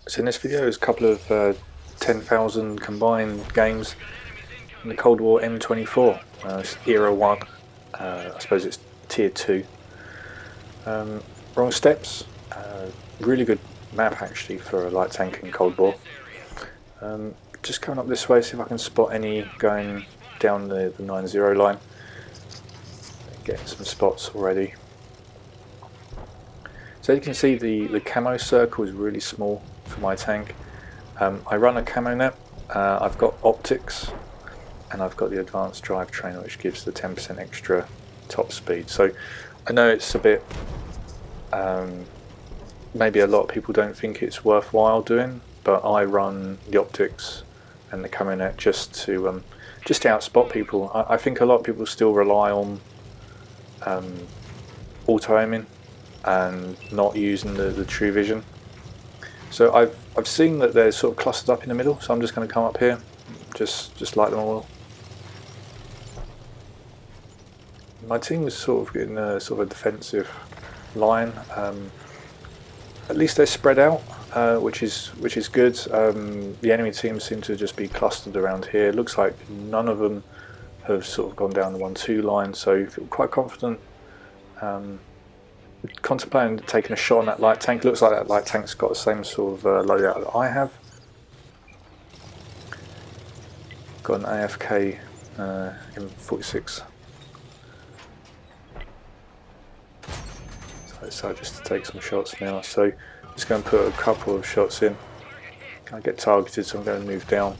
So in this video there's a couple of 10,000 combined games in the Cold War M24. It's Era 1, I suppose it's Tier 2. Wrong Steps, really good map actually for a light tank in Cold War. Just coming up this way, see if I can spot any going down the 9-0 line. Getting some spots already. So you can see the camo circle is really small for my tank. I run a camo net, I've got optics, and I've got the advanced drivetrain which gives the 10% extra top speed. So I know it's a bit, maybe a lot of people don't think it's worthwhile doing, but I run the optics and the camo net just to outspot people. I think a lot of people still rely on auto aiming and not using the true vision. So I've seen that they're sort of clustered up in the middle, so I'm just going to come up here, just light them all. My team is sort of in a sort of a defensive line. At least they're spread out, which is good. The enemy teams seem to just be clustered around here. Looks like none of them have sort of gone down the 1-2 line, so I feel quite confident. Contemplating taking a shot on that light tank. Looks like that light tank's got the same sort of loadout that I have. Got an AFK M46. So just to take some shots now. So just going to put a couple of shots in. I get targeted, so I'm going to move down.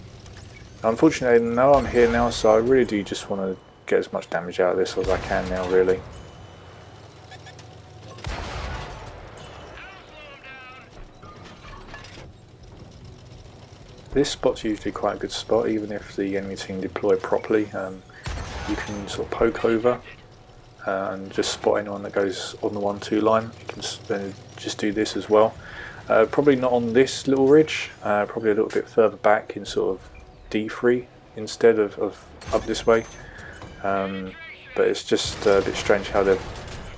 Now, unfortunately, they know I'm here now, so I really do just want to get as much damage out of this as I can now, really. This spot's usually quite a good spot, even if the enemy team deploy properly. You can sort of poke over and just spot anyone that goes on the 1-2 line. You can then just do this as well. Probably not on this little ridge, probably a little bit further back in sort of D3 instead of up this way. But it's just a bit strange how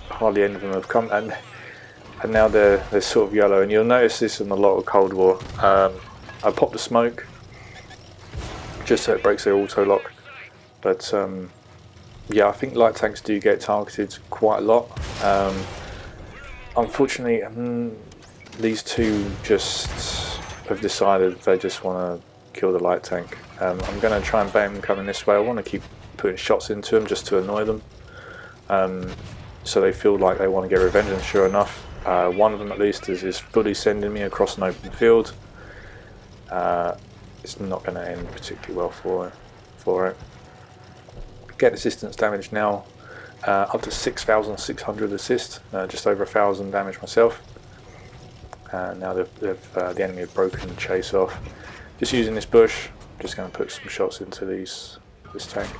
hardly any of them have come, and now they're sort of yellow, and you'll notice this in a lot of Cold War. I pop the smoke just so it breaks their auto lock, but yeah, I think light tanks do get targeted quite a lot. Unfortunately, these two just have decided they just want to kill the light tank. I'm going to try and bait them coming this way. I want to keep putting shots into them just to annoy them, so they feel like they want to get revenge, and sure enough, one of them at least is fully sending me across an open field. It's not going to end particularly well for it. Get assistance damage now, up to 6,600 assist, just over 1,000 damage myself. Now the enemy have broken the chase off. Just using this bush, just going to put some shots into this tank.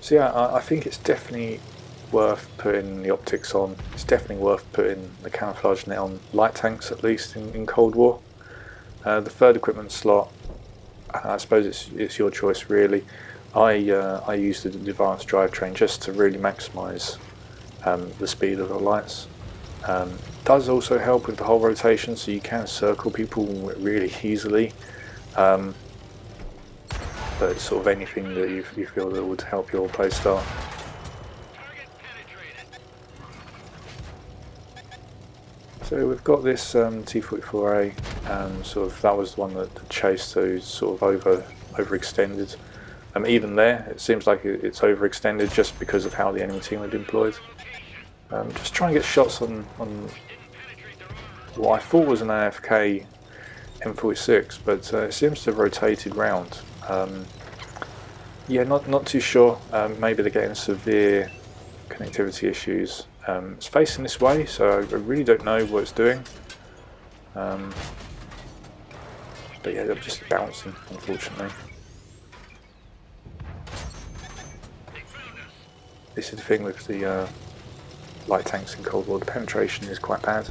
So yeah, I think it's definitely worth putting the optics on. It's definitely worth putting the camouflage net on light tanks, at least in Cold War. The third equipment slot, I suppose it's your choice really. I use the advanced drivetrain just to really maximise the speed of the lights. Does also help with the whole rotation, so you can circle people really easily. But it's sort of anything that you feel that would help your playstyle. So we've got this T-44A, sort of that was the one that chased, so sort of overextended. Even there, it seems like it's overextended just because of how the enemy team are deployed. Just trying to get shots on what I thought was an AFK M46, but it seems to have rotated round. Yeah, not too sure. Maybe they're getting severe connectivity issues. It's facing this way, so I really don't know what it's doing. But yeah, they're just bouncing, unfortunately. This is the thing with the light tanks in Cold War, the penetration is quite bad.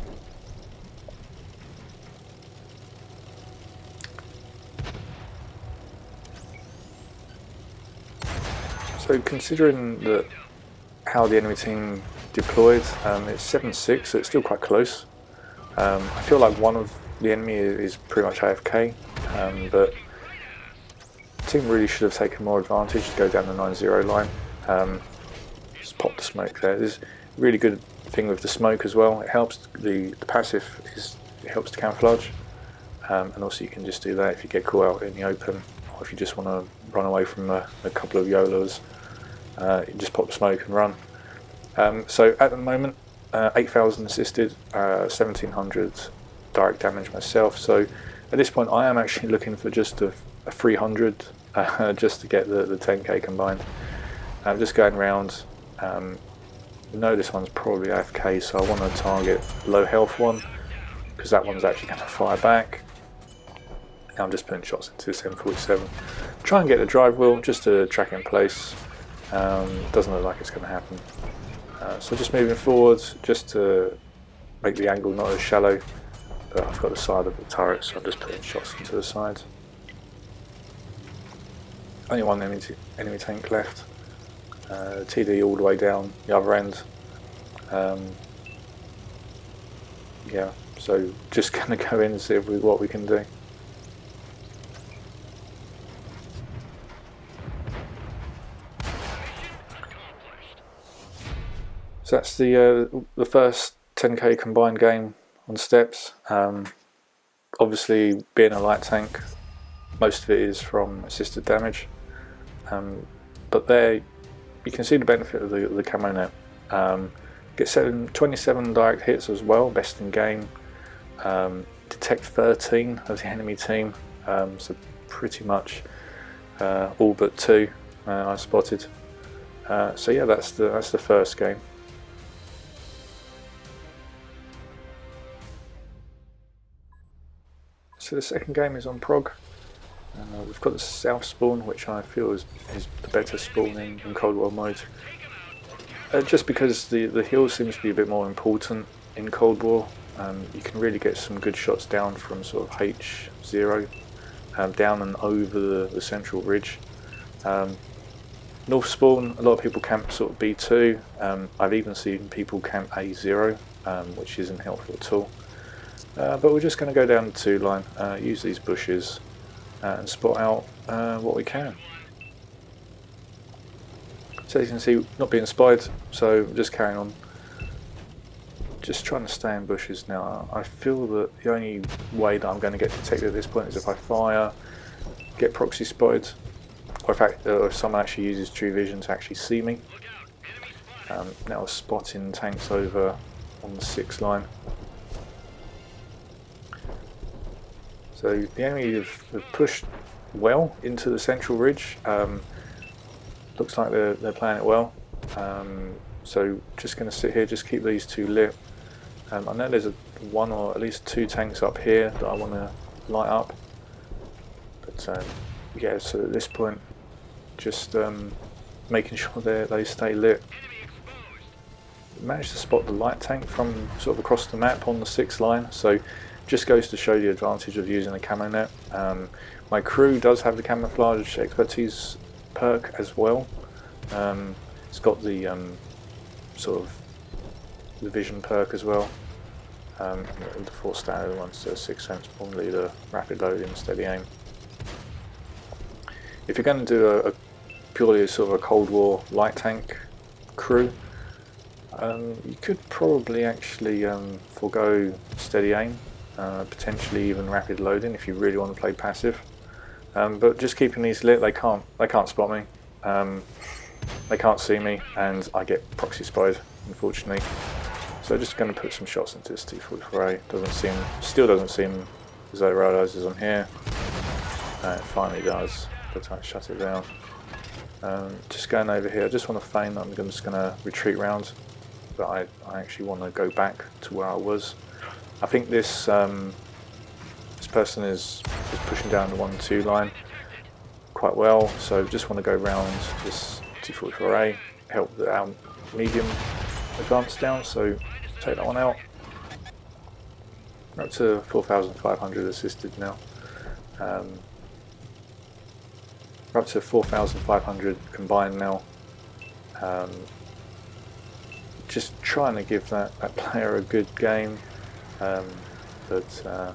So considering that how the enemy team deployed, it's 7-6, so it's still quite close. I feel like one of the enemy is pretty much AFK, but the team really should have taken more advantage to go down the 9-0 line. Just pop the smoke there. There's a really good thing with the smoke as well. It helps the passive it helps to camouflage, and also you can just do that if you get caught out in the open, or if you just want to run away from a couple of YOLOs. You just pop the smoke and run. So at the moment, 8,000 assisted, 1,700 direct damage myself. So at this point, I am actually looking for just a 300, just to get the 10k combined. I'm just going around. No, this one's probably AFK, so I want to target low health one, because that one's actually going to fire back. Now I'm just putting shots into this M47. Try and get the drive wheel just to track in place. Doesn't look like it's going to happen. So just moving forward, just to make the angle not as shallow. But I've got the side of the turret, so I'm just putting shots into the sides. Only one enemy tank left. TD all the way down the other end. Yeah, so just going to go in and see what we can do. So that's the first 10k combined game on steps. Obviously, being a light tank, most of it is from assisted damage. But there, you can see the benefit of the camo net. Get 27 direct hits as well, best in game. Detect 13 of the enemy team, so pretty much all but 2 I spotted. So yeah, that's the first game. So the second game is on prog. We've got the south spawn, which I feel is the better spawn in Cold War mode. Just because the hill seems to be a bit more important in Cold War. You can really get some good shots down from sort of H0, down and over the central ridge. North spawn, a lot of people camp sort of B2. I've even seen people camp A0, which isn't helpful at all. But we're just going to go down the 2 line, use these bushes, and spot out what we can. So as you can see, not being spied, so just carrying on. Just trying to stay in bushes now. I feel that the only way that I'm going to get detected at this point is if I fire, get proxy spotted, or if someone actually uses true vision to actually see me. Now spotting tanks over on the 6 line. So the enemy have pushed well into the central ridge. Looks like they're playing it well. So just going to sit here, just keep these 2 lit. I know there's one or at least 2 tanks up here that I want to light up. But yeah, so at this point, just making sure they stay lit. Managed to spot the light tank from sort of across the map on the 6 line. So just goes to show the advantage of using a camo net. My crew does have the camouflage expertise perk as well. It's got the sort of the vision perk as well. The 4 standard ones, the 6 sense, probably the rapid loading, steady aim. If you're going to do a purely sort of a Cold War light tank crew, you could probably actually forego steady aim. Potentially even rapid loading if you really want to play passive, but just keeping these lit, they can't spot me, they can't see me, and I get proxy spied, unfortunately. So just going to put some shots into this T44A. Still doesn't seem as though it realises I'm here. It finally does, but I shut it down. Just going over here, I just want to feign that I'm just going to retreat round, but I actually want to go back to where I was. I think this person is pushing down the 1-2 line quite well, so just want to go round this T44A, help our medium advance down, so take that one out. We're up to 4,500 assisted now. We're up to 4,500 combined now. Just trying to give that player a good game. but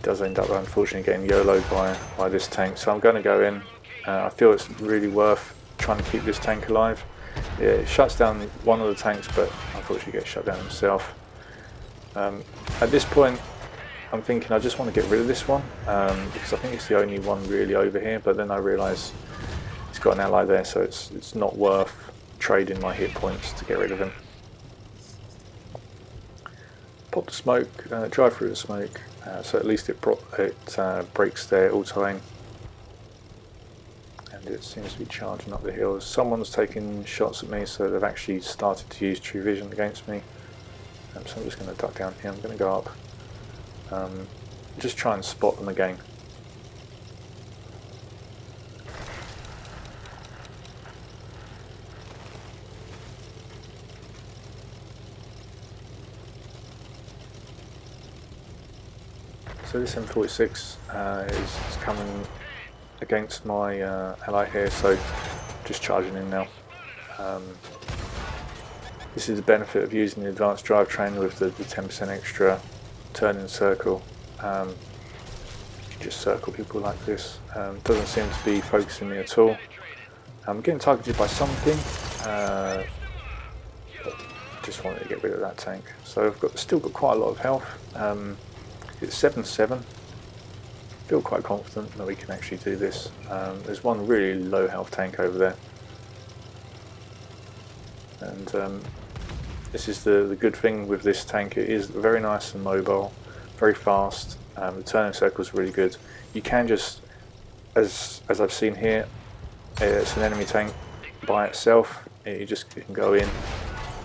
does end up unfortunately getting YOLO'd by this tank. So I'm going to go in. I feel it's really worth trying to keep this tank alive. Yeah, it shuts down one of the tanks, but unfortunately gets shut down himself. At this point, I'm thinking I just want to get rid of this one, because I think it's the only one really over here, but then I realise he's got an ally there, so it's not worth trading my hit points to get rid of him. Pop the smoke, drive through the smoke, so at least it breaks their auto-aim. And it seems to be charging up the hills. Someone's taking shots at me, so they've actually started to use true vision against me. So I'm just going to duck down here, I'm going to go up. Just try and spot them again. So this M46 is coming against my ally here, so just charging in now. This is the benefit of using the advanced drivetrain with the 10% extra turning circle. You can just circle people like this. Doesn't seem to be focusing me at all. I'm getting targeted by something. Just wanted to get rid of that tank. So I've still got quite a lot of health. It's 7-7. Feel quite confident that we can actually do this. There's one really low health tank over there. And this is the good thing with this tank. It is very nice and mobile, very fast. The turning circle is really good. You can just, as I've seen here, it's an enemy tank by itself. You can go in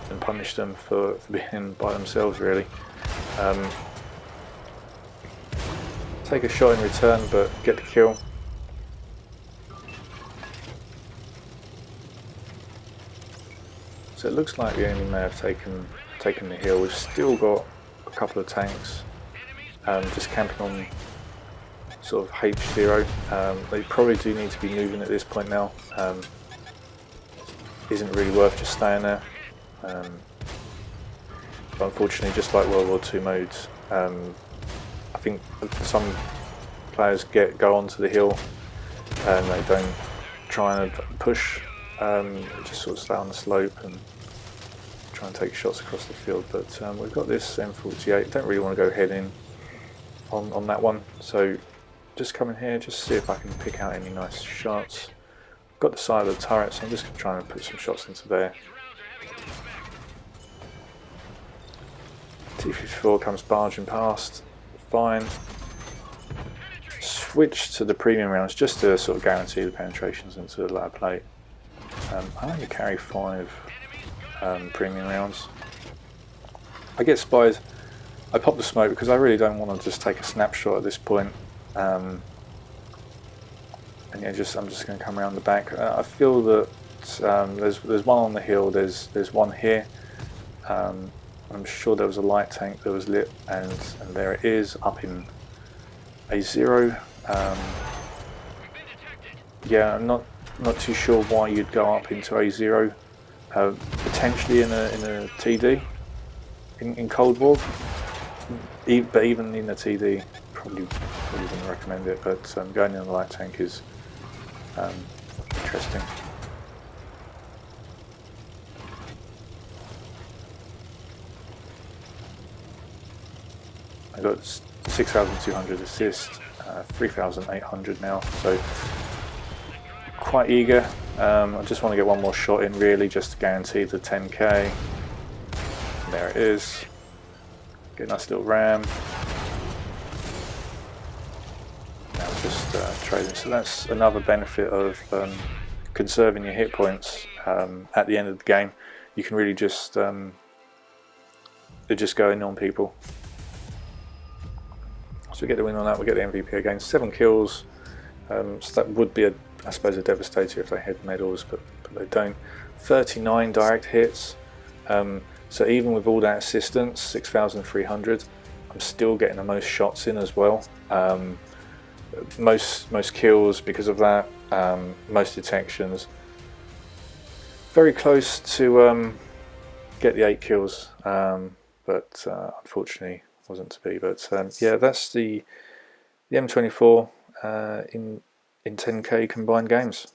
and punish them for being by themselves, really. Take a shot in return, but get the kill. So it looks like the enemy may have taken the hill. We've still got a couple of tanks just camping on sort of H0. They probably do need to be moving at this point now. Isn't really worth just staying there. But unfortunately, just like World War II modes, I think some players go onto the hill and they don't try and push, just sort of stay on the slope and try and take shots across the field. But we've got this M48, don't really want to go head in on that one, so just come in here, just see if I can pick out any nice shots. Got the side of the turret, so I'm just trying to put some shots into there. T-54 comes barging past. Fine. Switch to the premium rounds just to sort of guarantee the penetrations into the ladder plate. I only carry 5 premium rounds. I get spied. I pop the smoke because I really don't want to just take a snapshot at this point. And yeah, I'm just going to come around the back. I feel that there's one on the hill. There's one here. I'm sure there was a light tank that was lit, and there it is up in A0. Yeah, I'm not too sure why you'd go up into A0. Potentially in a TD in Cold War, but even in a TD, probably wouldn't recommend it. But going in the light tank is interesting. I got 6,200 assists, 3,800 now, so quite eager. I just want to get one more shot in, really, just to guarantee the 10k. And there it is. Get a nice little ram. Now just trading. So that's another benefit of conserving your hit points at the end of the game. You can really just go in on people. So we get the win on that, we get the MVP again. 7 kills, so that would be, I suppose, a devastator if they had medals, but they don't. 39 direct hits, so even with all that assistance, 6,300, I'm still getting the most shots in as well. Most kills because of that, most detections. Very close to get the 8 kills. but unfortunately wasn't to be. But yeah, that's the M24 in 10K combined games.